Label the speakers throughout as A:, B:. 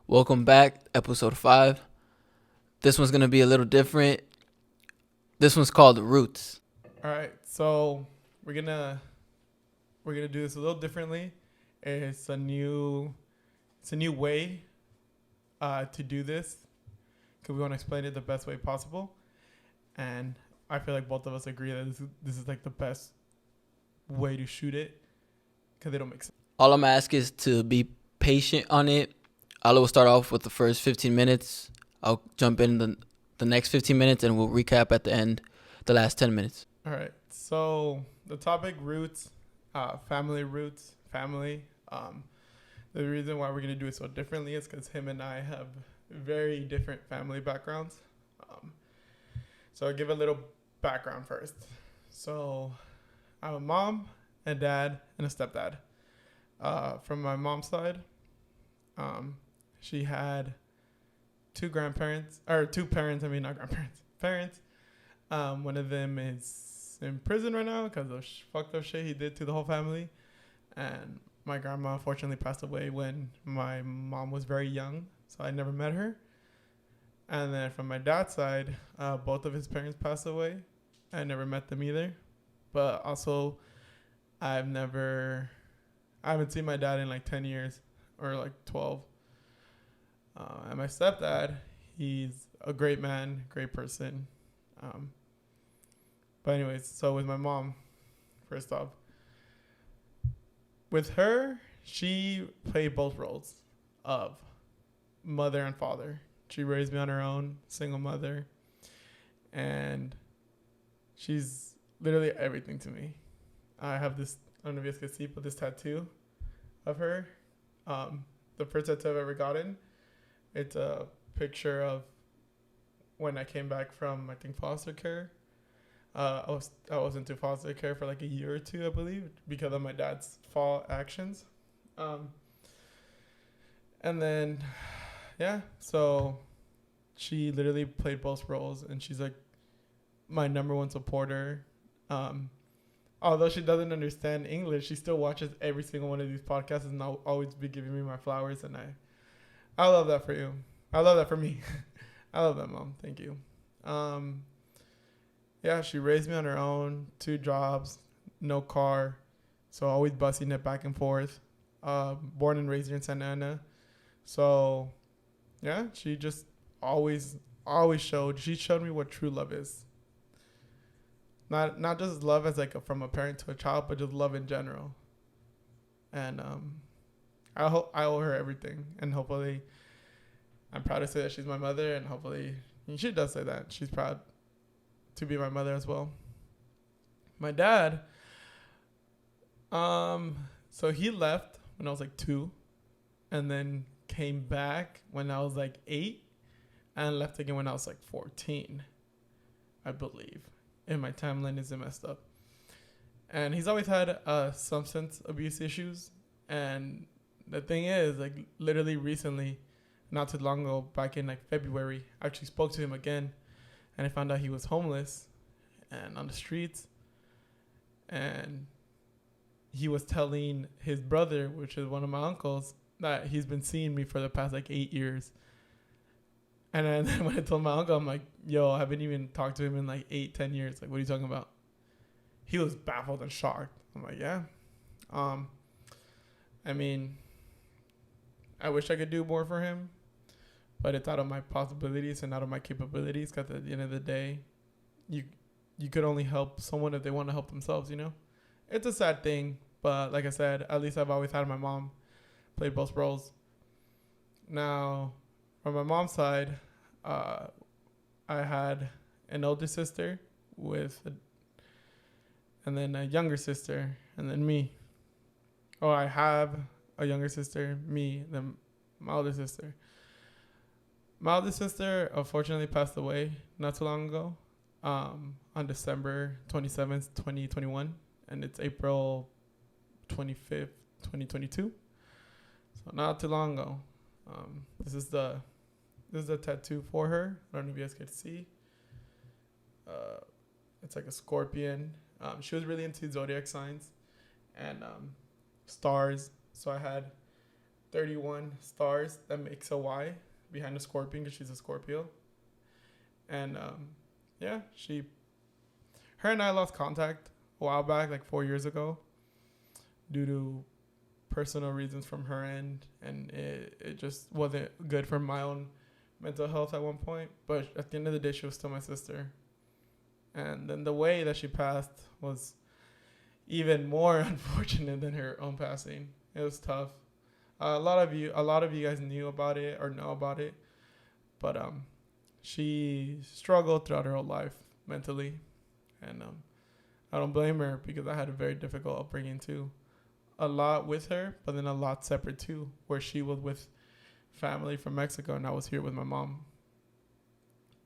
A: Welcome back, episode 5. This one's going to be a little different. This one's called Roots.
B: All right, so we're gonna do this a little differently. It's a new way to do this because we want to explain it the best way possible, and I feel like both of us agree that this is like the best way to shoot it because they don't make sense.
A: All I'm asking is to be patient on it. I will start off with the first 15 minutes. I'll jump in the next 15 minutes and we'll recap at the end the last 10 minutes.
B: All right, so the topic roots, family. The reason why we're gonna do it so differently is because him and I have very different family backgrounds. So I'll give a little background first. So I have a mom, a dad, and a stepdad. From my mom's side, she had two parents. Not grandparents, parents. One of them is in prison right now because of fucked up shit he did to the whole family. And my grandma unfortunately passed away when my mom was very young, so I never met her. And then from my dad's side, both of his parents passed away. I never met them either. But also, I haven't seen my dad in like 10 years or like 12. And my stepdad, he's a great man, great person. But anyways, so with my mom, first off, with her, she played both roles of mother and father. She raised me on her own, single mother, and she's literally everything to me. I have this, I don't know if you guys can see, but this tattoo of her, the first tattoo I've ever gotten, it's a picture of when I came back from, I think, foster care. I was into foster care for like a year or two, I believe, because of my dad's fall actions. And then, yeah, so she literally played both roles, and she's like my number one supporter. Although she doesn't understand English, she still watches every single one of these podcasts and I'll always be giving me my flowers. And I love that for you. I love that for me. I love that, Mom. Thank you. Yeah, she raised me on her own, 2 jobs, no car, so always busing it back and forth. Born and raised here in Santa Ana, so yeah, she just always she showed me what true love is. Not just love as like from a parent to a child, but just love in general. And I owe her everything, and hopefully, I'm proud to say that she's my mother, and hopefully, she does say that she's proud to be my mother as well. My dad, so he left when I was like 2, and then came back when I was like 8, and left again when I was like 14, I believe. And my timeline isn't messed up. And he's always had substance abuse issues. And the thing is, like, literally recently, not too long ago, back in like February, I actually spoke to him again, and I found out he was homeless and on the streets. And he was telling his brother, which is one of my uncles, that he's been seeing me for the past like 8 years. And then when I told my uncle, I'm like, yo, I haven't even talked to him in like 8-10 years. Like, what are you talking about? He was baffled and shocked. I'm like, yeah. I mean, I wish I could do more for him, but it's out of my possibilities and out of my capabilities, because at the end of the day, you could only help someone if they want to help themselves, you know? It's a sad thing, but like I said, at least I've always had my mom play both roles. Now, from my mom's side, I had an older sister and then a younger sister, and then me. Oh, I have a younger sister, me, then my older sister. My older sister unfortunately passed away not too long ago, on December 27th, 2021, and it's April 25th, 2022. So not too long ago. This is the tattoo for her. I don't know if you guys can see. It's like a scorpion. She was really into zodiac signs and stars. So I had 31 stars that makes a Y behind a scorpion because she's a Scorpio. And yeah, her and I lost contact a while back, like 4 years ago, due to personal reasons from her end, and it just wasn't good for my own mental health at one point. But at the end of the day, she was still my sister. And then the way that she passed was even more unfortunate than her own passing. It was tough. A lot of you guys knew about it or know about it, but she struggled throughout her whole life mentally, and I don't blame her because I had a very difficult upbringing too. A lot with her, but then a lot separate too, where she was with family from Mexico and I was here with my mom.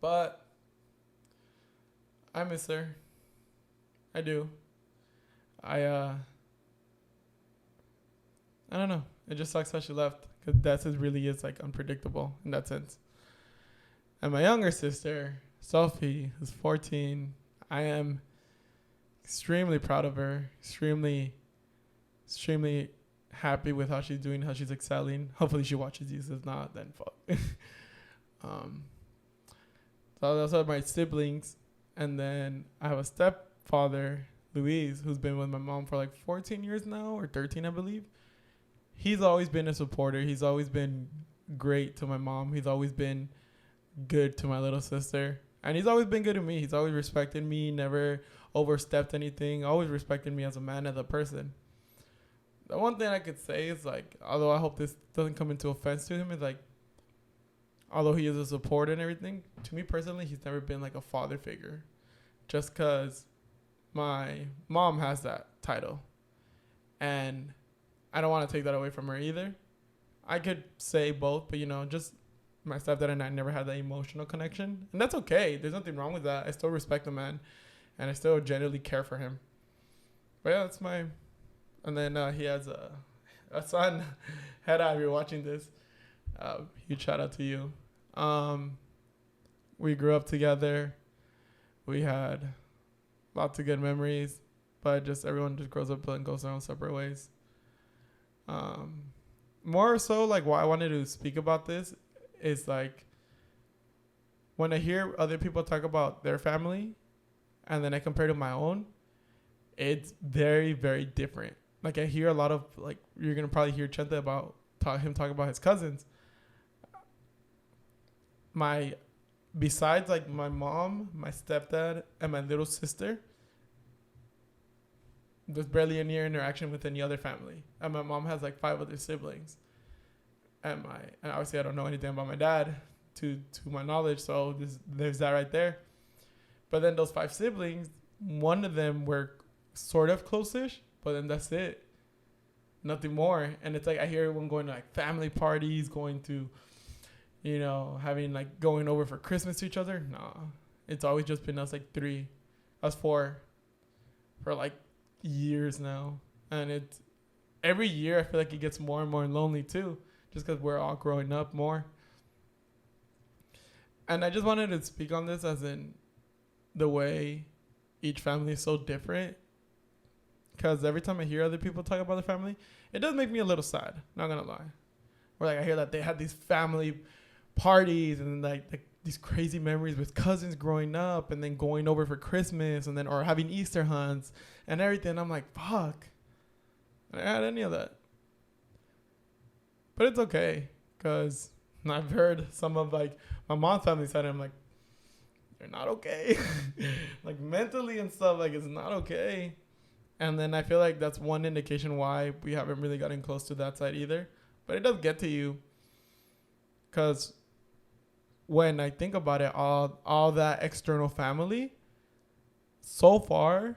B: But I miss her. I do. I don't know. It just sucks how she left because that really is like unpredictable in that sense. And my younger sister, Sophie, who's 14, I am extremely proud of her. Extremely happy with how she's doing, how she's excelling. Hopefully she watches these. If not, then fuck. So those are my siblings. And then I have a stepfather, Luis, who's been with my mom for like 14 years now, or 13, I believe. He's always been a supporter. He's always been great to my mom. He's always been good to my little sister. And he's always been good to me. He's always respected me, never overstepped anything, always respected me as a man, as a person. The one thing I could say is, like, although I hope this doesn't come into offense to him, is like, although he is a supporter and everything, to me personally, he's never been like a father figure. Just because my mom has that title. And I don't want to take that away from her either. I could say both, but, just my stepdad and I never had that emotional connection. And that's okay. There's nothing wrong with that. I still respect the man. And I still genuinely care for him. But yeah, that's my... And then he has a son. Hedda, if you're watching this, huge shout out to you. We grew up together. We had lots of good memories. But just everyone just grows up and goes their own separate ways. More so, like, why I wanted to speak about this is, like, when I hear other people talk about their family and then I compare to my own, it's very, very different. Like, I hear a lot of, like, you're going to probably hear Chente about him talking about his cousins. Besides, like, my mom, my stepdad, and my little sister, there's barely any interaction with any other family. And my mom has, like, 5 other siblings. And obviously I don't know anything about my dad to my knowledge, so there's that right there. But then those 5 siblings, one of them were sort of close-ish, but then that's it. Nothing more. And it's like I hear everyone going to, like, family parties, going to, having, like, going over for Christmas to each other. Nah. It's always just been us, like, 3, us 4 for, like, years now. And it's every year I feel like it gets more and more lonely too, just because we're all growing up more. And I just wanted to speak on this as in the way each family is so different. Because every time I hear other people talk about their family, it does make me a little sad. Not gonna lie. Where, like, I hear that they had these family parties and, like these crazy memories with cousins growing up and then going over for Christmas and then or having Easter hunts and everything. I'm like, fuck. I didn't had any of that. But it's okay. Because I've heard some of, like, my mom's family side, and I'm like, they're not okay. Like, mentally and stuff, like, it's not okay. And then I feel like that's one indication why we haven't really gotten close to that side either. But it does get to you. Because when I think about it, all that external family, so far,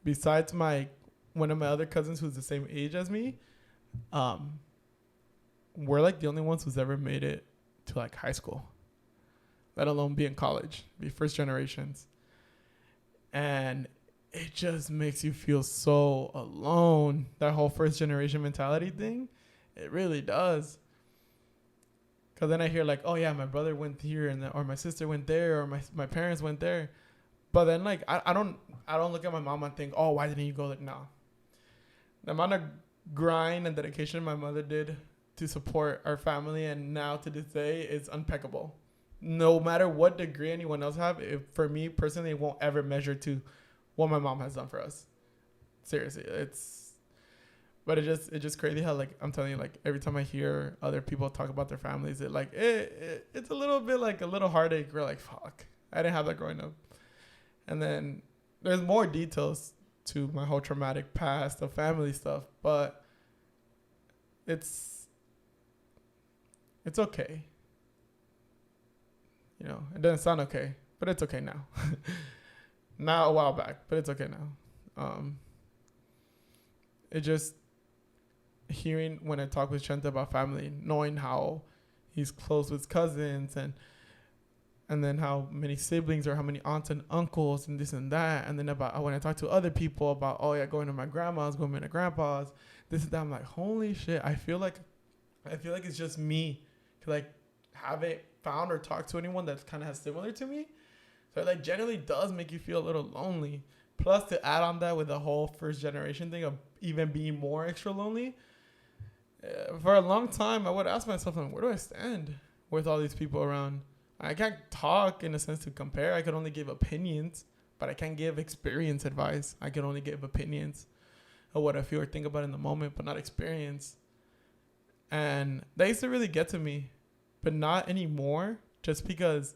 B: besides one of my other cousins who's the same age as me, we're, like, the only ones who's ever made it to, like, high school, let alone be in college, be first generations. And it just makes you feel so alone. That whole first generation mentality thing, it really does. Because then I hear, like, oh yeah, my brother went here, or my sister went there, or my parents went there. But then, like, I don't look at my mom and think, oh, why didn't you go there? No. The amount of grind and dedication my mother did to support our family, and now to this day, is impeccable. No matter what degree anyone else have, for me personally, it won't ever measure to what my mom has done for us. Seriously, but it's just crazy how, like, I'm telling you, like, every time I hear other people talk about their families, it's a little bit like a little heartache. We're like, fuck, I didn't have that growing up. And then there's more details to my whole traumatic past of family stuff, but it's okay. You know, it doesn't sound okay, but it's okay now. Not a while back, but it's okay now. It just, hearing when I talk with Chente about family, knowing how he's close with his cousins, and then how many siblings or how many aunts and uncles and this and that, and then about when I talk to other people about, oh yeah, going to my grandma's, going to my grandpa's, this and that, I'm like, holy shit, I feel like it's just me, like, haven't found or talked to anyone that kind of has similar to me. So it, like, generally does make you feel a little lonely. Plus, to add on that with the whole first generation thing of even being more extra lonely, for a long time I would ask myself, like, where do I stand with all these people around? I can't talk in a sense to compare. I can only give opinions, but I can't give experience advice. I can only give opinions of what I feel or think about in the moment, but not experience. And that used to really get to me, but not anymore, just because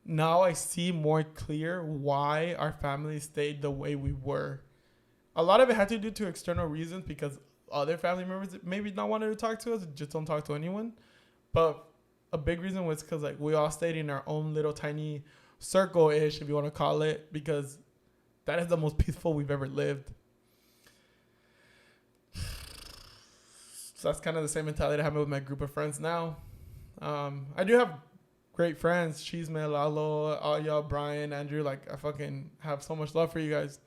B: now I see more clear why our family stayed the way we were. A lot of it had to do to external reasons, because other family members maybe not wanted to talk to us, just don't talk to anyone. But a big reason was because, like, we all stayed in our own little tiny circle-ish, if you want to call it, because that is the most peaceful we've ever lived. So that's kind of the same mentality I have with my group of friends now. I do have great friends. Chisme, Lalo, all y'all, Brian, Andrew. Like, I fucking have so much love for you guys.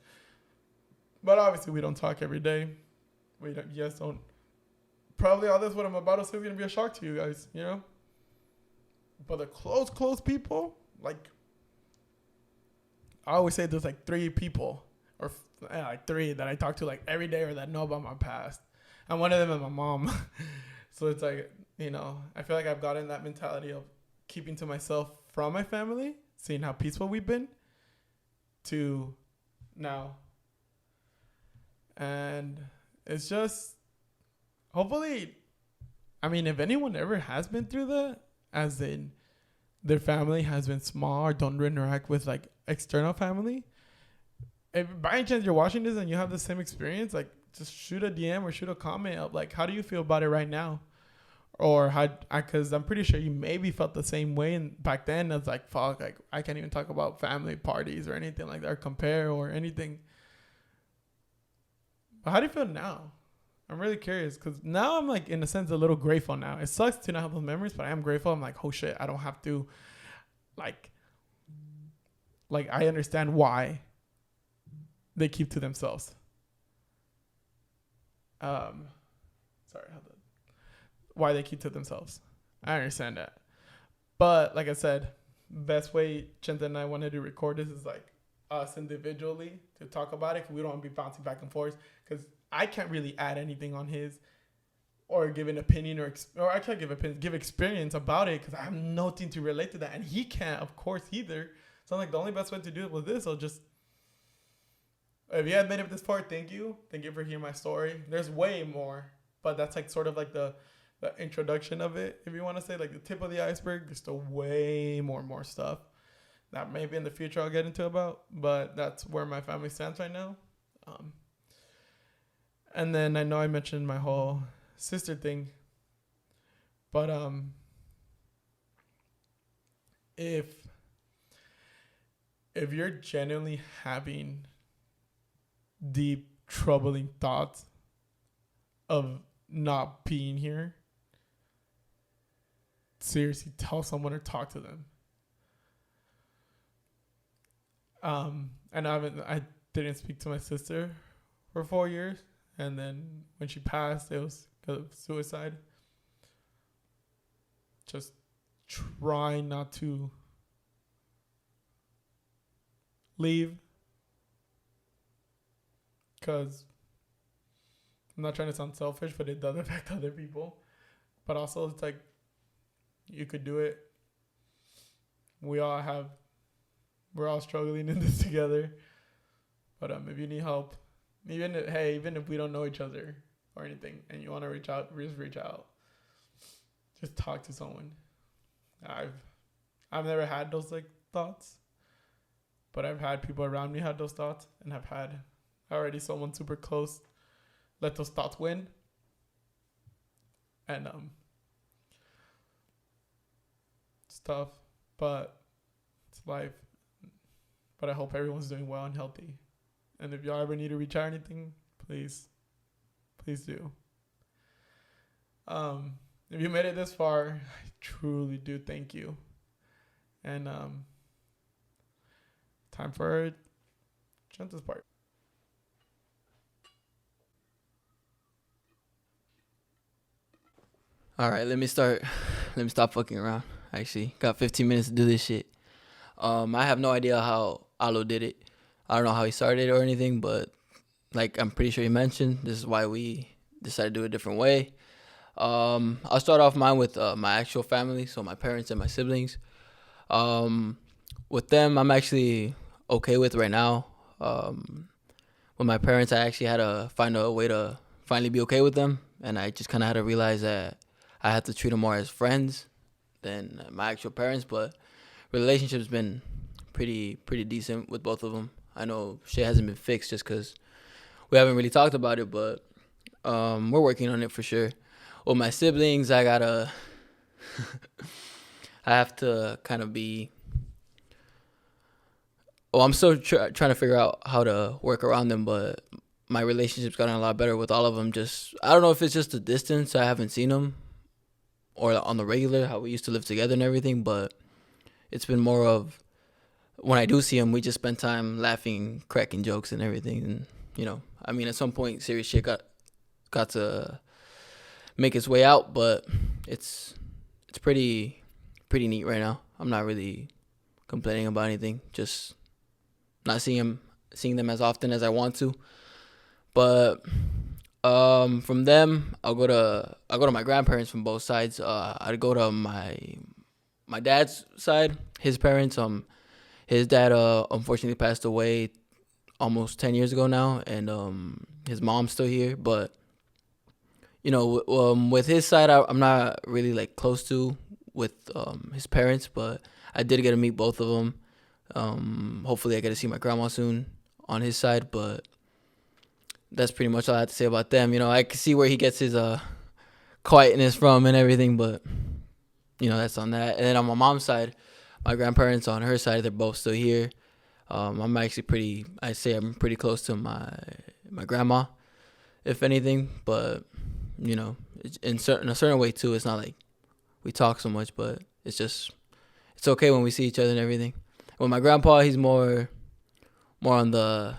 B: But obviously, we don't talk every day. You guys don't. Probably all this, what I'm about to say, is going to be a shock to you guys, you know? But the close people, like, I always say there's like 3 people, or like 3 that I talk to like every day, or that know about my past. And one of them is my mom. So it's like, you know, I feel like I've gotten that mentality of keeping to myself from my family, seeing how peaceful we've been, to now. And it's just, hopefully, I mean, if anyone ever has been through that, as in their family has been small or don't interact with like external family, if by any chance you're watching this and you have the same experience, like, just shoot a DM or shoot a comment of, like, how do you feel about it right now? Or how, because I'm pretty sure you maybe felt the same way, and back then it's like, fuck, like, I can't even talk about family parties or anything like that, or compare or anything. But how do you feel now? I'm really curious, because now I'm, like, in a sense, a little grateful now. It sucks to not have those memories, but I am grateful. I'm like, oh shit, I don't have to, like I understand why they keep to themselves. Why they keep to themselves. I understand that. But like I said, best way Chente and I wanted to record this is like us individually to talk about it, because we don't want to be bouncing back and forth, because I can't really add anything on his or give an opinion, or I can't give experience about it, because I have nothing to relate to that, and he can't, of course, either. So I'm like, the only best way to do it with this, I'll just, if you have made it this far, thank you for hearing my story. There's way more, but that's like sort of like the introduction of it, if you want to say, like the tip of the iceberg. There's still way more stuff that maybe in the future I'll get into about, but that's where my family stands right now. And then I know I mentioned my whole sister thing, but if you're genuinely having deep troubling thoughts of not being here, seriously, tell someone or talk to them. And I didn't speak to my sister for 4 years, and then when she passed, it was because of suicide. Just try not to leave, because I'm not trying to sound selfish, but it does affect other people. But also, it's like you could do it. We're all struggling in this together. But if you need help, even if we don't know each other or anything, and you want to reach out, just reach out. Just talk to someone. I've never had those like thoughts, but I've had people around me had those thoughts, and I've had already someone super close let those thoughts win. And it's tough, but it's life. But I hope everyone's doing well and healthy. And if y'all ever need to reach out or anything, please do. If you made it this far, I truly do thank you. And time for Gente's part.
A: All right, let me stop fucking around. Actually, got 15 minutes to do this shit. I have no idea how Alo did it. I don't know how he started or anything, but like I'm pretty sure he mentioned, this is why we decided to do it a different way. I'll start off mine with my actual family, so my parents and my siblings. With them, I'm actually okay with right now. With my parents, I actually had to find a way to finally be okay with them, and I just kind of had to realize that I had to treat them more as friends than my actual parents. But relationship's been pretty decent with both of them. I know shit hasn't been fixed just because we haven't really talked about it, but we're working on it for sure. With my siblings, I have to kind of be. Well, I'm still trying to figure out how to work around them, but my relationship's gotten a lot better with all of them. I don't know if it's just the distance. I haven't seen them, or on the regular, how we used to live together and everything, but it's been more of when I do see them, we just spend time laughing, cracking jokes and everything. And, I mean, at some point, serious shit got to make its way out, but it's pretty neat right now. I'm not really complaining about anything, just not seeing them as often as I want to. But from them, I'll go to my grandparents from both sides. I'd go to my dad's side, his parents. His dad unfortunately passed away almost 10 years ago now, and his mom's still here. But with his side, I'm not really like close to with his parents, but I did get to meet both of them. Hopefully I get to see my grandma soon on his side, but that's pretty much all I have to say about them. I can see where he gets his quietness from and everything, but that's on that. And then on my mom's side, my grandparents on her side, they're both still here. I'm actually I'm pretty close to my grandma, if anything, but in a certain way too. It's not like we talk so much, but it's okay when we see each other and everything. With my grandpa, he's more on the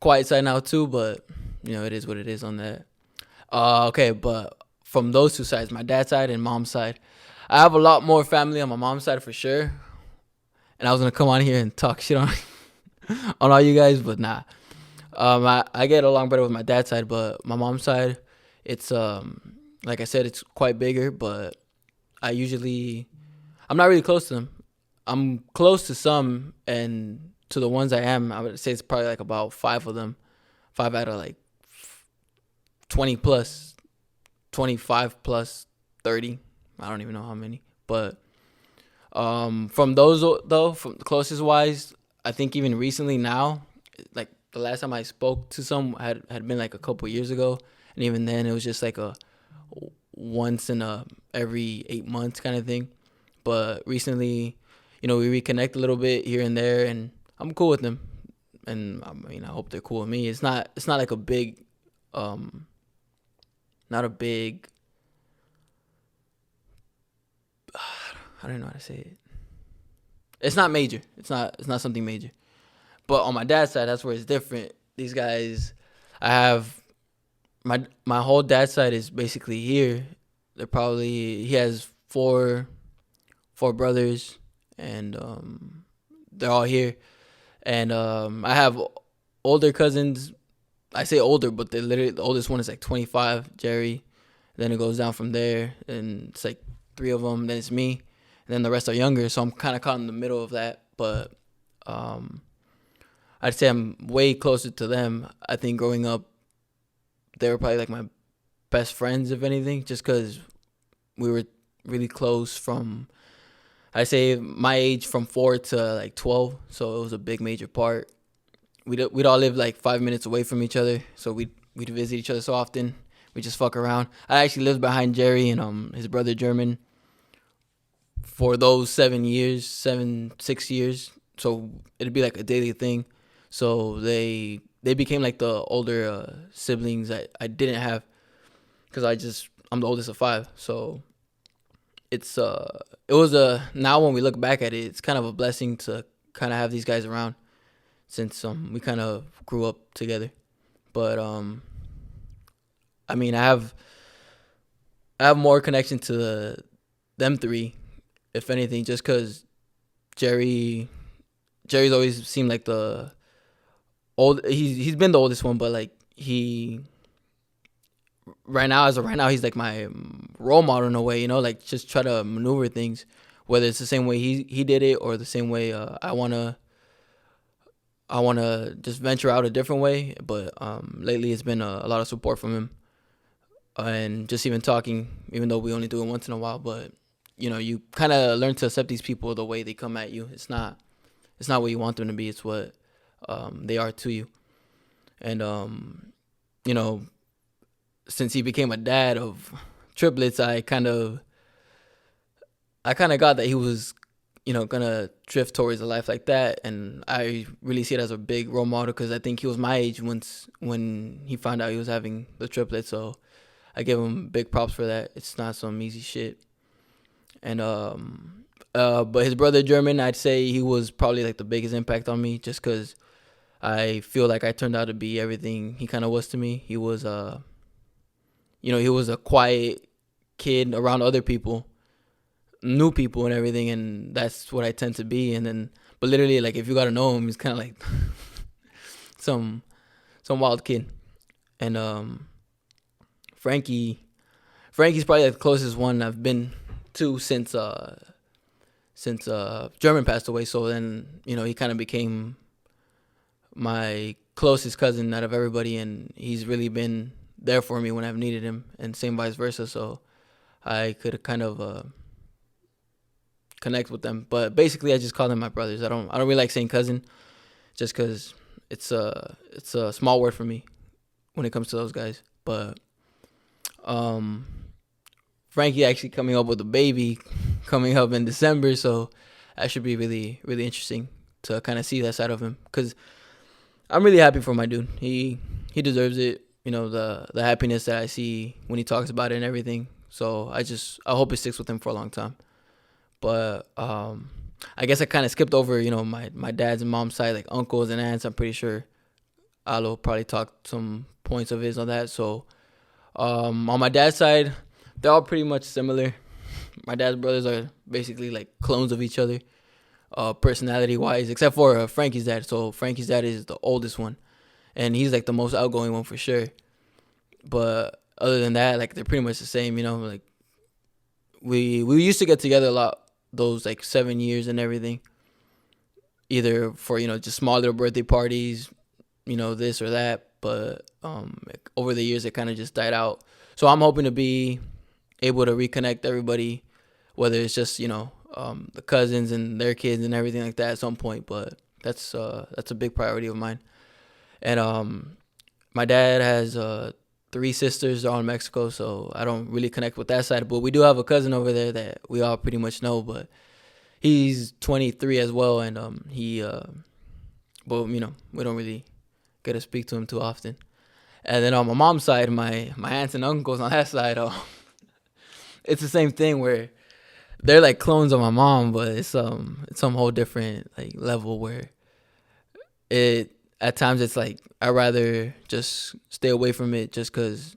A: quiet side now too, but it is what it is on that. Okay, but from those two sides, my dad's side and mom's side, I have a lot more family on my mom's side for sure. And I was gonna come on here and talk shit on on all you guys, but nah. I get along better with my dad's side, but my mom's side, it's like I said, it's quite bigger, but I'm not really close to them. I'm close to some, and to the ones I would say it's probably like about 5 of them. 5 out of like 20 plus, 25 plus 30. I don't even know how many. But from those, though, from the closest wise, I think even recently now, like the last time I spoke to some had been like a couple years ago. And even then, it was just like a once in every 8 months kind of thing. But recently, we reconnect a little bit here and there, and I'm cool with them. And I mean, I hope they're cool with me. It's not like a big, not a big, I don't know how to say it. It's not major. It's not something major. But on my dad's side, that's where it's different. These guys, I have my whole dad's side is basically here. He has four brothers, and they're all here. And I have older cousins I say older, but they literally the oldest one is like 25, Jerry. Then it goes down from there, and it's like three of them. Then it's me, and then the rest are younger. So I'm kind of caught in the middle of that. But um, I'd say I'm way closer to them. I think growing up, they were probably like my best friends, if anything, just because we were really close from, I say my age from 4 to like 12. So it was a big major part. We'd all live like 5 minutes away from each other. So we'd visit each other so often. We just fuck around. I actually lived behind Jerry and his brother German for those 6 years. So it'd be like a daily thing. So they became like the older siblings that I didn't have, because I'm the oldest of five. So it was now when we look back at it, it's kind of a blessing to kind of have these guys around, since we kind of grew up together. But I mean, I have more connection to them three, if anything, just because Jerry's always seemed like the old. He's been the oldest one, but like as of right now, he's like my role model in a way, like just try to maneuver things, whether it's the same way he did it or the same way I wanna just venture out a different way. But lately it's been a lot of support from him, and just even talking, even though we only do it once in a while. But you kind of learn to accept these people the way they come at you. It's not what you want them to be. It's what they are to you. And since he became a dad of triplets, I kind of got that he was, gonna drift towards a life like that. And I really see it as a big role model, because I think he was my age when he found out he was having the triplets. So I give him big props for that. It's not some easy shit. And but his brother German, I'd say he was probably like the biggest impact on me, just because I feel like I turned out to be everything he kind of was to me. He was he was a quiet kid around other people, new people and everything, and that's what I tend to be. And then, but literally, like, if you got to know him, he's kind of like some wild kid. And Frankie's probably the closest one I've been to since German passed away. So then, he kind of became my closest cousin out of everybody, and he's really been there for me when I've needed him, and same vice versa. So I could kind of connect with them. But basically, I just call them my brothers. I don't really like saying cousin, just because it's a small word for me when it comes to those guys. But Frankie actually coming up with a baby coming up in December, so that should be really, really interesting to kind of see that side of him, because I'm really happy for my dude. He deserves it. The happiness that I see when he talks about it and everything. So I hope it sticks with him for a long time. But I guess I kind of skipped over, my dad's and mom's side, like uncles and aunts. I'm pretty sure Alo probably talked some points of his on that. So on my dad's side, they're all pretty much similar. My dad's brothers are basically like clones of each other, personality-wise, except for Frankie's dad. So Frankie's dad is the oldest one, and he's like the most outgoing one for sure. But other than that, like, they're pretty much the same. Like, we used to get together a lot those like 7 years and everything, either for just small little birthday parties, this or that. But like, over the years it kind of just died out. So I'm hoping to be able to reconnect everybody, whether it's just the cousins and their kids and everything like that at some point. But that's a big priority of mine. And my dad has 3 sisters. They're all in Mexico, so I don't really connect with that side. But we do have a cousin over there that we all pretty much know. But he's 23 as well, and but we don't really get to speak to him too often. And then on my mom's side, my aunts and uncles on that side, it's the same thing where they're like clones of my mom, but it's some whole different like level where it at times it's like I'd rather just stay away from it, just because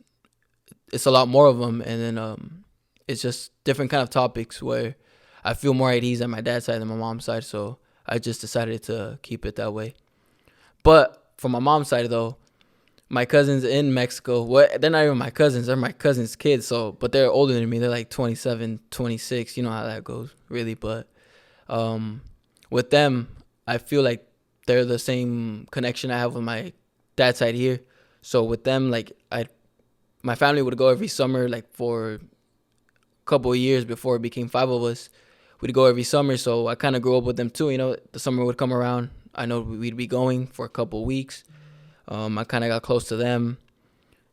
A: it's a lot more of them, and then it's just different kind of topics where I feel more at ease at my dad's side than my mom's side. So I just decided to keep it that way. But for my mom's side though, my cousins in Mexico. What? They're not even my cousins. They're my cousins' kids. So, but they're older than me. They're like 27, 26. You know how that goes, really. But um, with them, I feel like they're the same connection I have with my dad's side here. So with them, like my family would go every summer, like for a couple of years before it became five of us. We'd go every summer, so I kind of grew up with them too. You know, the summer would come around. I know we'd be going for a couple of weeks. I kind of got close to them,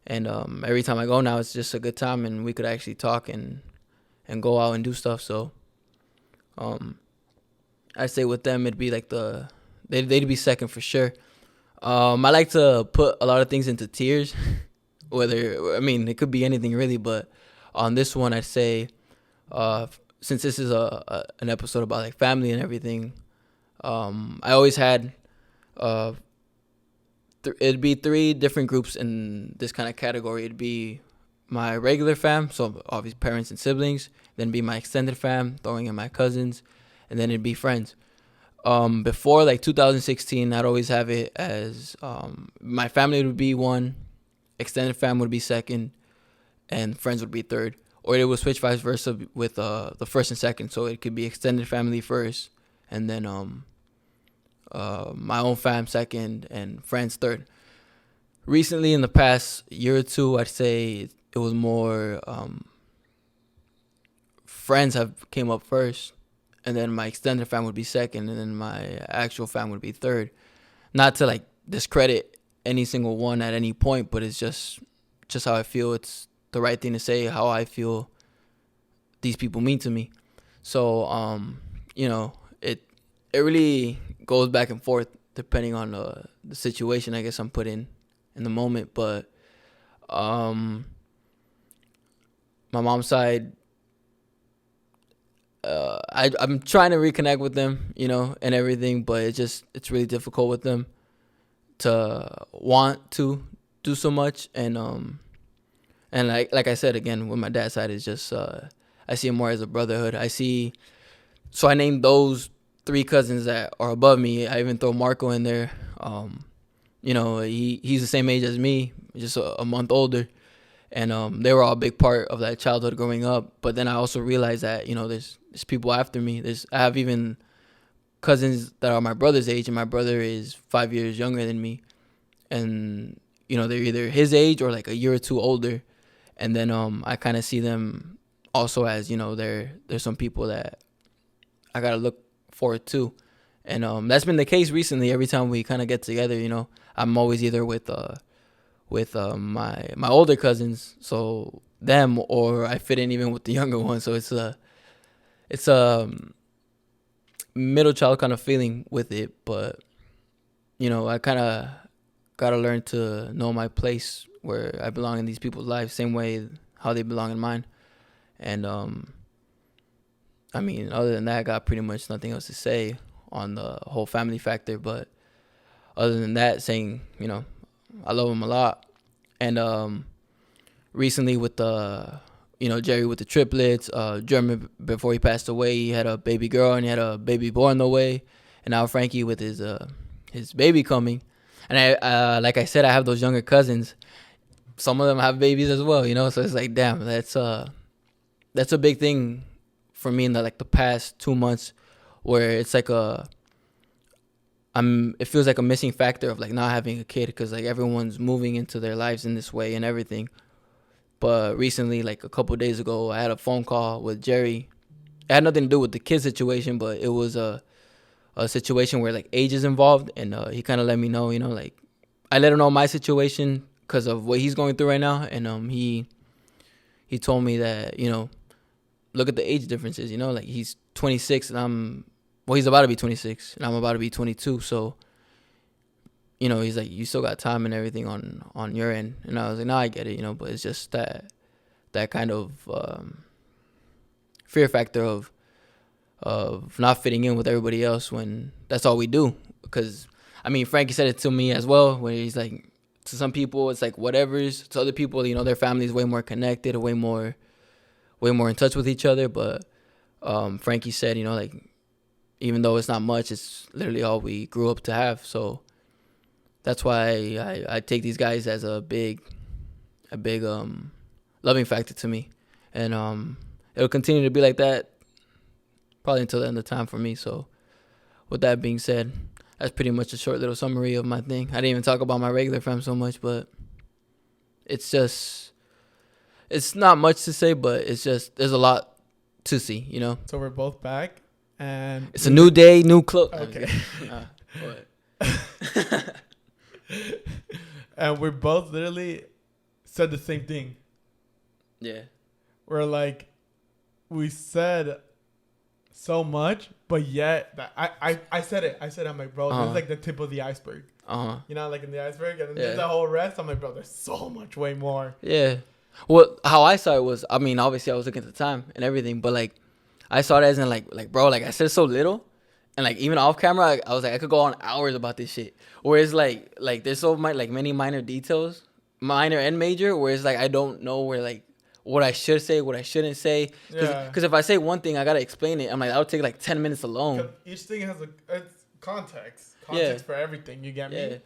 A: and every time I go now, it's just a good time, and we could actually talk and go out and do stuff. So, I say with them, it'd be like they'd be second for sure. I like to put a lot of things into tiers, whether I mean it could be anything really, but on this one, I'd say, since this is an episode about like family and everything, I always had it'd be three different groups in this kind of category. It'd be my regular fam, so obviously parents and siblings. Then be my extended fam, throwing in my cousins, and then it'd be friends. Before like 2016, I'd always have it as my family would be one, extended fam would be second, and friends would be third. Or it would switch vice versa with the first and second. So it could be extended family first, and then my own fam second, and friends third. Recently, in the past year or two, I'd say it was more friends have came up first, and then my extended fam would be second, and then my actual fam would be third. Not to like discredit any single one at any point, but it's just how I feel. It's the right thing to say. How I feel these people mean to me. So you know, it really goes back and forth depending on the situation I guess I'm put in the moment. But my mom's side, I'm trying to reconnect with them, you know, and everything, but it's really difficult with them to want to do so much. And like I said again, with my dad's side, it's just I see it more as a brotherhood. So I named those three cousins that are above me. I even throw Marco in there. You know, he's the same age as me, just a month older. And they were all a big part of that childhood growing up. But then I also realized that, you know, there's people after me. I have even cousins that are my brother's age, and my brother is 5 years younger than me. And, you know, they're either his age or like a year or two older. And then I kind of see them also as, you know, there's some people that I got to look forward to. And that's been the case recently. Every time we kind of get together, you know, I'm always either with my older cousins, so them, or I fit in even with the younger ones. So it's a middle child kind of feeling with it. But, you know, I kind of got to learn to know my place where I belong in these people's lives, same way how they belong in mine. And I mean, other than that, I got pretty much nothing else to say on the whole family factor. But other than that, saying, you know, I love them a lot. And recently with Jerry with the triplets, German, before he passed away, he had a baby girl and he had a baby boy on the way. And now Frankie with his baby coming. And I like I said, I have those younger cousins. Some of them have babies as well, you know. So it's like, damn, that's a big thing for me in the past 2 months, where it's like it feels like a missing factor of like not having a kid, because like everyone's moving into their lives in this way and everything. But recently, like a couple of days ago, I had a phone call with Jerry. It had nothing to do with the kid situation, but it was a situation where like age is involved, and he kind of let me know, you know, like I let him know my situation because of what he's going through right now. And he told me that, you know, look at the age differences, you know, like he's 26 and he's about to be 26 and I'm about to be 22. So, you know, he's like, you still got time and everything on your end. And I was like, no, I get it, you know, but it's just that kind of fear factor of not fitting in with everybody else when that's all we do. Because, I mean, Frankie said it to me as well, where he's like, to some people, it's like whatever's. To other people, you know, their family is way more connected, or way more in touch with each other. But Frankie said, you know, like, even though it's not much, it's literally all we grew up to have. So that's why I take these guys as a big loving factor to me, and it'll continue to be like that probably until the end of time for me. So with that being said, that's pretty much a short little summary of my thing. I didn't even talk about my regular fam so much, but it's not much to say, but it's just there's a lot to see, you know.
B: So we're both back, and
A: it's a new day, new clothes.
B: Okay. And we both literally said the same thing.
A: Yeah.
B: We're like, we said so much, but yet I said it. I said, I'm like, bro, this is like the tip of the iceberg. You know, like in the iceberg, and then there's the whole rest. I'm like, bro, there's so much way more.
A: Yeah. Well, how I saw it was, I mean, obviously I was looking at the time and everything, but like I saw it as in like bro, like I said so little, and like even off camera, I was like I could go on hours about this shit. Whereas like there's so much like many minor details, minor and major, where it's like I don't know where like what I should say, what I shouldn't say. Because if I say one thing, I gotta explain it. I'm like, that would take like 10 minutes alone.
B: Each thing has it's context for everything. You get me?
A: Yeah.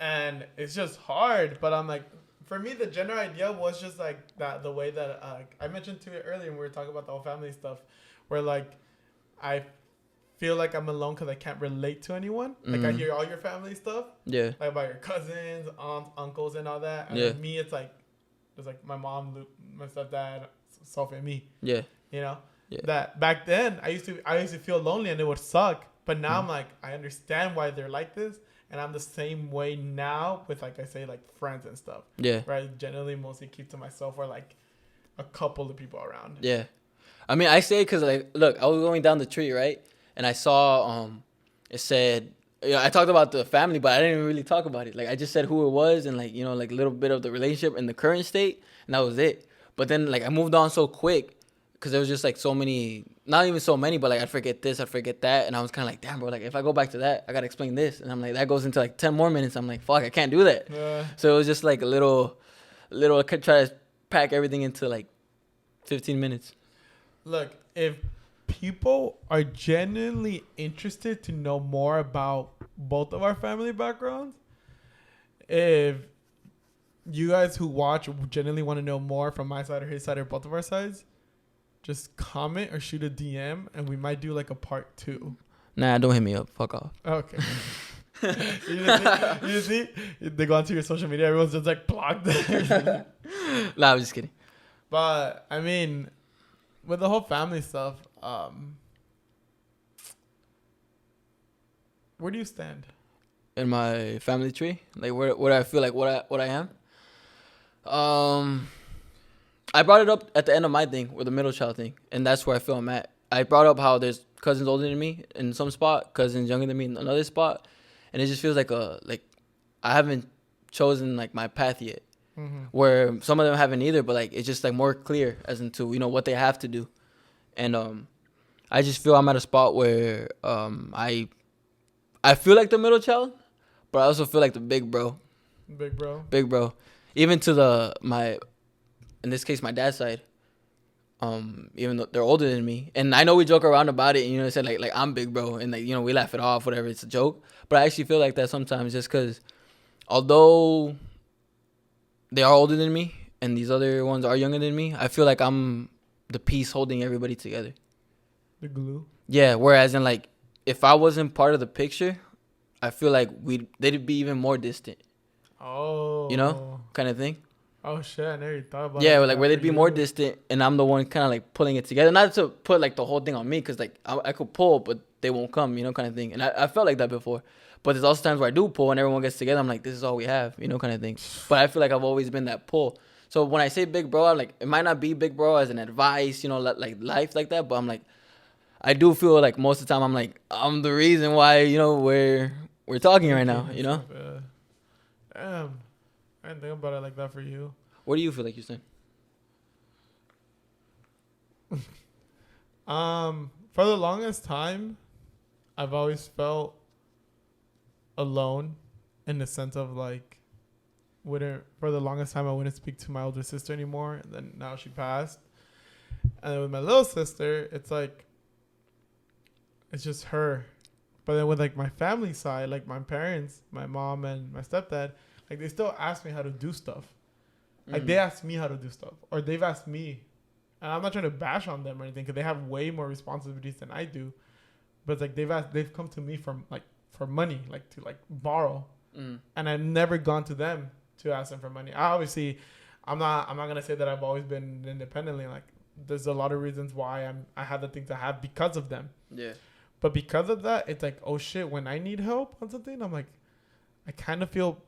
B: And it's just hard. But I'm like, for me, the general idea was just like that. The way that I mentioned to it earlier when we were talking about the whole family stuff, where like I feel like I'm alone because I can't relate to anyone. Like I hear all your family stuff.
A: Yeah.
B: Like about your cousins, aunts, uncles, and all that. And with me, it's like my mom, my stepdad, Sophie, and me.
A: Yeah.
B: You know?
A: Yeah.
B: That back then I used to feel lonely and it would suck. But now I'm like, I understand why they're like this, and I'm the same way now with like I say like friends and stuff.
A: Yeah.
B: Where I generally mostly keep to myself or like a couple of people around.
A: Yeah. I mean, I say because like look, I was going down the tree, right? And I saw it said, you know, I talked about the family, but I didn't even really talk about it. Like I just said who it was and like, you know, like a little bit of the relationship in the current state, and that was it. But then like I moved on so quick because there was just like so many, not even so many, but like I'd forget this, I'd forget that, and I was kind of like, damn, bro, like if I go back to that, I gotta explain this, and I'm like, that goes into like 10 more minutes. I'm like, fuck, I can't do that. So it was just like a little. I could try to pack everything into like 15 minutes.
B: Look, if people are genuinely interested to know more about both of our family backgrounds, if you guys who watch genuinely want to know more from my side or his side or both of our sides, just comment or shoot a DM and we might do like a part 2.
A: Nah, don't hit me up. Fuck off.
B: Okay. you see? They go onto your social media, everyone's just like blocked.
A: Nah, I'm just kidding.
B: But I mean, with the whole family stuff, where do you stand
A: in my family tree? Like where I feel like what I am. I brought it up at the end of my thing with the middle child thing, and that's where I feel I'm at. I brought up how there's cousins older than me in some spot, cousins younger than me in another spot, and it just feels like I haven't chosen like my path yet. Where some of them haven't either, but like it's just like more clear as into, you know, what they have to do. And I just feel I'm at a spot where I feel like the middle child, but I also feel like the big bro. Even to in this case my dad's side. Even though they're older than me, and I know we joke around about it, and, you know, said like I'm big bro, and like, you know, we laugh it off, whatever, it's a joke. But I actually feel like that sometimes, just because although they are older than me and these other ones are younger than me, I feel like I'm the piece holding everybody together.
B: The glue. Yeah,
A: whereas in like if I wasn't part of the picture, I feel like they'd be even more distant.
B: Oh.
A: You know, kind of thing.
B: Oh shit, I never thought about.
A: Yeah, like where they'd be more distant, and I'm the one kind of like pulling it together. Not to put like the whole thing on me, because like I could pull, but they won't come, you know, kind of thing. And I felt like that before. But there's also times where I do pull and everyone gets together. I'm like, this is all we have, you know, kind of thing. But I feel like I've always been that pull. So when I say big bro, I'm like, it might not be big bro as an advice, you know, like life like that. But I'm like, I do feel like most of the time I'm like, I'm the reason why, you know, we're talking right now, you know?
B: Damn. I didn't think about it like that for you.
A: What do you feel like you're saying?
B: For the longest time, I've always felt alone in the sense of like, for the longest time I wouldn't speak to my older sister anymore, and then now she passed. And then with my little sister, it's like, it's just her But then with like my family side, like my parents, my mom and my stepdad, like they still ask me how to do stuff. Like they ask me how to do stuff, or they've asked me, and I'm not trying to bash on them or anything because they have way more responsibilities than I do. But it's like they've come to me for money, like to like borrow, and I've never gone to them to ask them for money. I'm not gonna say that I've always been independently. Like there's a lot of reasons why I have the things I have because of them.
A: Yeah.
B: But because of that, it's like, oh shit, when I need help on something, I'm like, I kind of feel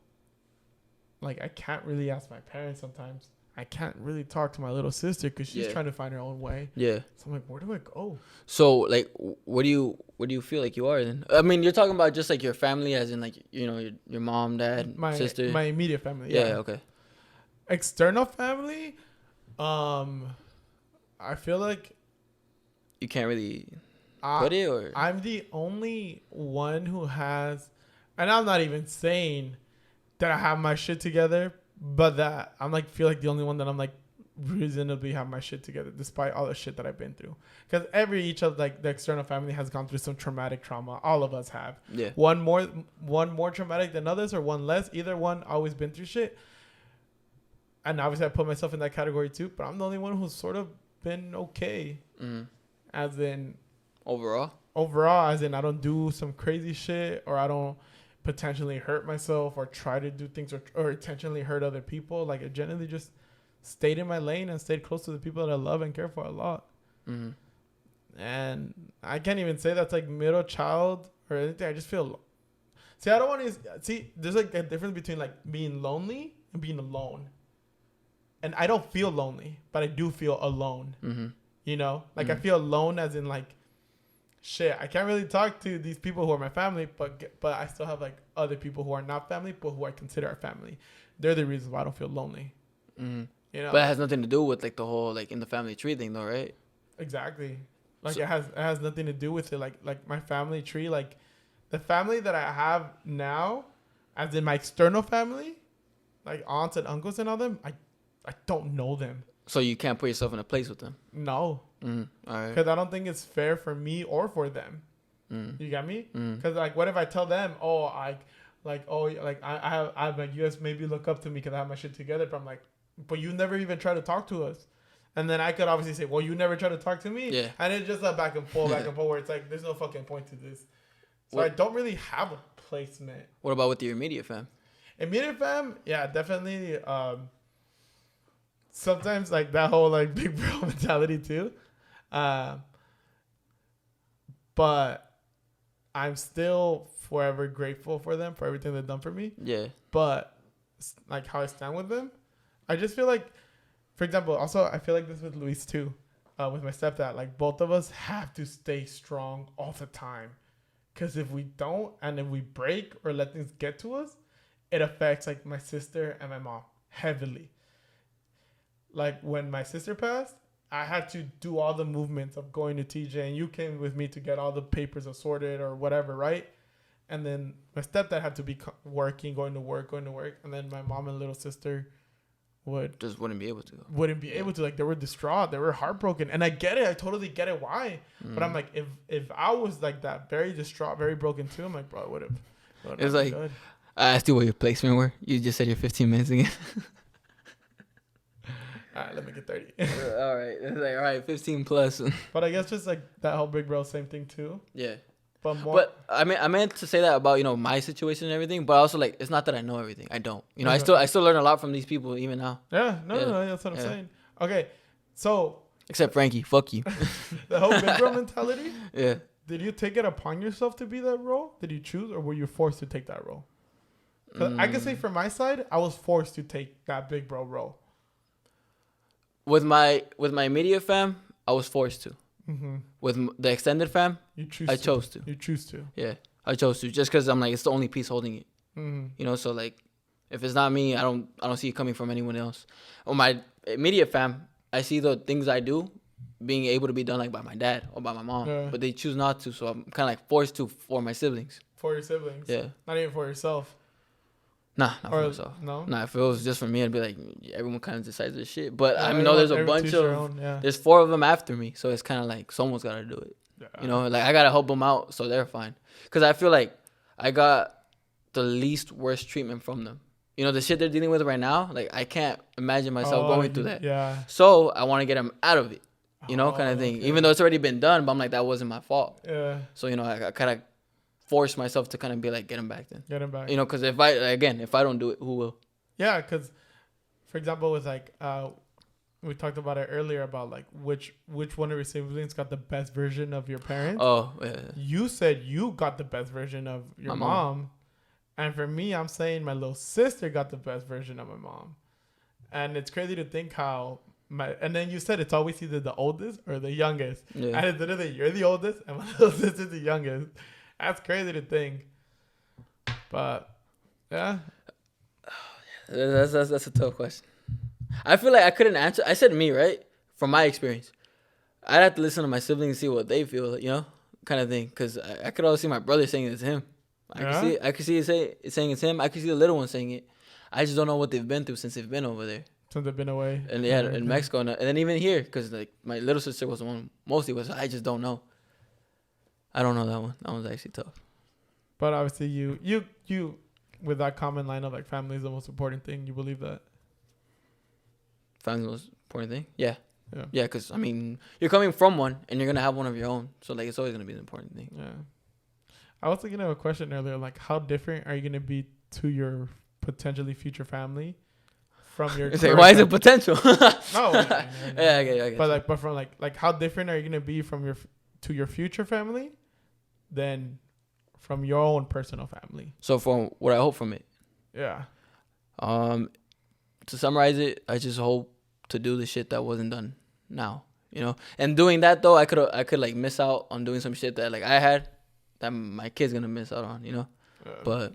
B: like I can't really ask my parents sometimes. I can't really talk to my little sister because she's trying to find her own way.
A: Yeah.
B: So I'm like, where do I go?
A: So like, what do you feel like you are then? I mean, you're talking about just like your family, as in like, you know, your mom, dad, sister.
B: My immediate family.
A: Yeah. Okay.
B: External family, I feel like
A: you can't really put it, or
B: I'm the only one who has, and I'm not even saying that I have my shit together, but that I'm like feel like the only one that I'm like reasonably have my shit together despite all the shit that I've been through. Because each of like the external family has gone through some traumatic trauma. All of us have.
A: Yeah.
B: One more traumatic than others, or one less. Either one always been through shit. And obviously I put myself in that category too, but I'm the only one who's sort of been okay. As in overall, as in I don't do some crazy shit, or I don't potentially hurt myself or try to do things or intentionally hurt other people. Like I generally just stayed in my lane and stayed close to the people that I love and care for a lot. And I can't even say that's like middle child or anything. I just feel, I don't want to see, there's like a difference between like being lonely and being alone. And I don't feel lonely, but I do feel alone. You know, like I feel alone as in like, shit, I can't really talk to these people who are my family, but I still have like other people who are not family, but who I consider our family. They're the reasons why I don't feel lonely. You know,
A: but it has nothing to do with like the whole like in the family tree thing, though, right?
B: Exactly. Like it has nothing to do with it. Like my family tree, like the family that I have now, as in my external family, like aunts and uncles and all them, I don't know them.
A: So you can't put yourself in a place with them?
B: No.
A: All right.
B: Because I don't think it's fair for me or for them. You got me? Because like, what if I tell them, I have like, you guys maybe look up to me because I have my shit together, but I'm like, but you never even try to talk to us. And then I could obviously say, well, you never try to talk to me.
A: Yeah.
B: And it's just a back and forth, where it's like, there's no fucking point to this. So I don't really have a placement.
A: What about with your immediate fam?
B: Immediate fam? Yeah, definitely. Sometimes like that whole like big bro mentality too. But I'm still forever grateful for them for everything they've done for me.
A: Yeah.
B: But like how I stand with them, I just feel like, for example, also I feel like this with Luis too, with my stepdad. Like both of us have to stay strong all the time, because if we don't, and if we break or let things get to us, it affects like my sister and my mom heavily. Like when my sister passed, I had to do all the movements of going to TJ, and you came with me to get all the papers sorted or whatever, right? And then my stepdad had to be working, going to work. And then my mom and little sister
A: wouldn't be able to.
B: Like they were distraught. They were heartbroken. And I get it. I totally get it why. But I'm like, if I was like that, very distraught, very broken too, I'm like, bro, I would have.
A: It was like, good. I asked you what your placement were. You just said you're 15 minutes again.
B: All right, let me get 30.
A: All right. It's like, all right, 15 plus.
B: But I guess just like that whole big bro, same thing too.
A: Yeah.
B: But
A: I meant to say that about, you know, my situation and everything, but also like, it's not that I know everything. I don't. You know, I still learn a lot from these people even now.
B: Yeah. No, that's what I'm saying. Okay. So.
A: Except Frankie. Fuck you.
B: The whole big bro mentality.
A: Yeah. Did
B: you take it upon yourself to be that role? Did you choose, or were you forced to take that role? I can say from my side, I was forced to take that big bro role.
A: With my immediate fam, I was forced to. With the extended fam, I chose to.
B: You choose to.
A: Yeah, I chose to, just because I'm like, it's the only piece holding it. You know, so like, if it's not me, I don't see it coming from anyone else. Or my immediate fam, I see the things I do being able to be done like by my dad or by my mom, but they choose not to. So I'm kind of like forced to for my siblings.
B: For your siblings.
A: Yeah.
B: Not even for yourself.
A: Nah, not for myself.
B: No?
A: Nah, if it was just for me, I'd be like, everyone kind of decides this shit. But I know there's a bunch of, there's 4 of them after me. So it's kind of like, someone's got to do it. You know, like I gotta help them out so they're fine. Cause I feel like I got the least worst treatment from them. You know, the shit they're dealing with right now, like I can't imagine myself going through that.
B: Yeah.
A: So I want to get them out of it. You know, kind of thing.
B: Okay.
A: Even though it's already been done, but I'm like, that wasn't my fault.
B: Yeah.
A: So, you know, I kind of force myself to kind of be like, get him back then.
B: Get him back.
A: You know, because if I don't do it, who will?
B: Yeah, because, for example, with like, we talked about it earlier about like which one of your siblings got the best version of your parents.
A: Oh, yeah.
B: You said you got the best version of your mom. And for me, I'm saying my little sister got the best version of my mom. And it's crazy to think how and then you said it's always either the oldest or the youngest. Yeah. And it's literally you're the oldest and my little sister's the youngest. That's crazy to think. But yeah.
A: That's a tough question. I feel like I couldn't answer. I said me, right? From my experience. I'd have to listen to my siblings and see what they feel, you know, kind of thing. Because I could always see my brother saying it's him. I could see it saying it's him. I could see the little one saying it. I just don't know what they've been through since they've been over there.
B: Since they've been away.
A: And yeah, in Mexico. And then even here, because like my little sister was the one mostly was. I just don't know. I don't know that one. That one's actually tough.
B: But obviously you with that common line of like family is the most important thing. You believe that?
A: Family's the most important thing? Yeah. Yeah, because, I mean, you're coming from one, and you're going to have one of your own. So, like, it's always going to be an important thing.
B: Yeah. I was thinking of a question earlier, like, how different are you going to be to your potentially future family from your...
A: Like, why is it potential?
B: No.
A: Yeah, I get it.
B: But from, like, how different are you going to be from your future family than from your own personal family?
A: So, from what I hope from it?
B: Yeah.
A: To summarize it, I just hope to do the shit that wasn't done now, you know. And doing that though, I could like miss out on doing some shit that like I had that my kid's gonna miss out on, you know. But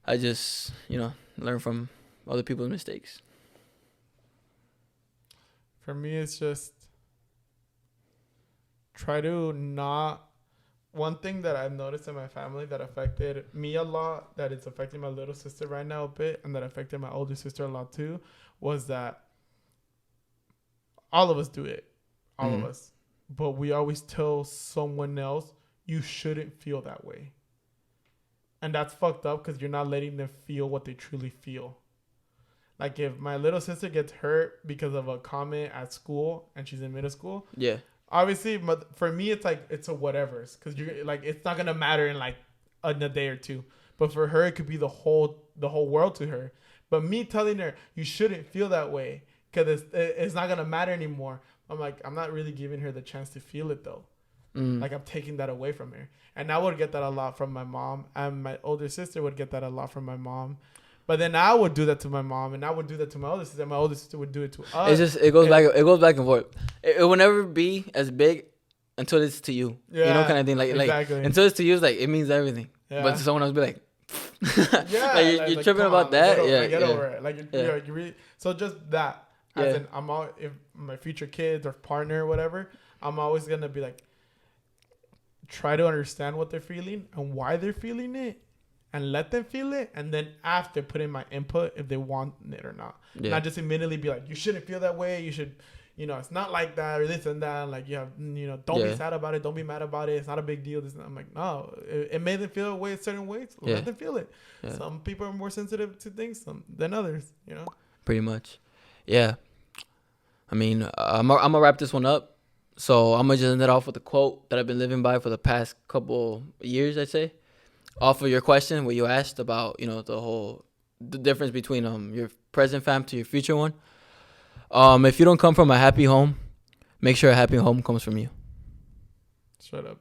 A: I just, you know, learn from other people's mistakes.
B: For me, it's just try to not. One thing that I've noticed in my family that affected me a lot, that it's affecting my little sister right now a bit, and that affected my older sister a lot too, was that all of us do it. All of us. But we always tell someone else, you shouldn't feel that way. And that's fucked up because you're not letting them feel what they truly feel. Like if my little sister gets hurt because of a comment at school and she's in middle school.
A: Yeah.
B: Obviously, for me, it's like it's a whatever's because you're like it's not gonna matter in like in a day or two. But for her, it could be the whole world to her. But me telling her you shouldn't feel that way because it's not gonna matter anymore. I'm like I'm not really giving her the chance to feel it though. Like I'm taking that away from her, and I would get that a lot from my mom, and my older sister would get that a lot from my mom. But then I would do that to my mom, and I would do that to my older sister. And my older sister would do it to us.
A: It goes back and forth. It will never be as big until it's to you. Yeah, you know, kind of thing. Like exactly. Like until it's to you, it's like it means everything. Yeah. But to someone else, be like,
B: yeah,
A: like you're tripping about that.
B: Get over it. Like you're really. So just that. As in, if my future kids or partner or whatever, I'm always gonna be like, try to understand what they're feeling and why they're feeling it. And let them feel it, and then after put in my input if they want it or not. Yeah. Not just immediately be like, you shouldn't feel that way. You should, you know, it's not like that or this and that. Like you have, you know, don't be sad about it. Don't be mad about it. It's not a big deal. I'm like, no, it made them feel a way, a certain way. So let them feel it. Yeah. Some people are more sensitive to things than others. You know. Pretty
A: much, yeah. I mean, I'm gonna wrap this one up. So I'm gonna just end it off with a quote that I've been living by for the past couple years, I'd say. Off of your question, what you asked about, you know, the difference between your present fam to your future one. If you don't come from a happy home, make sure a happy home comes from you.
B: Straight up.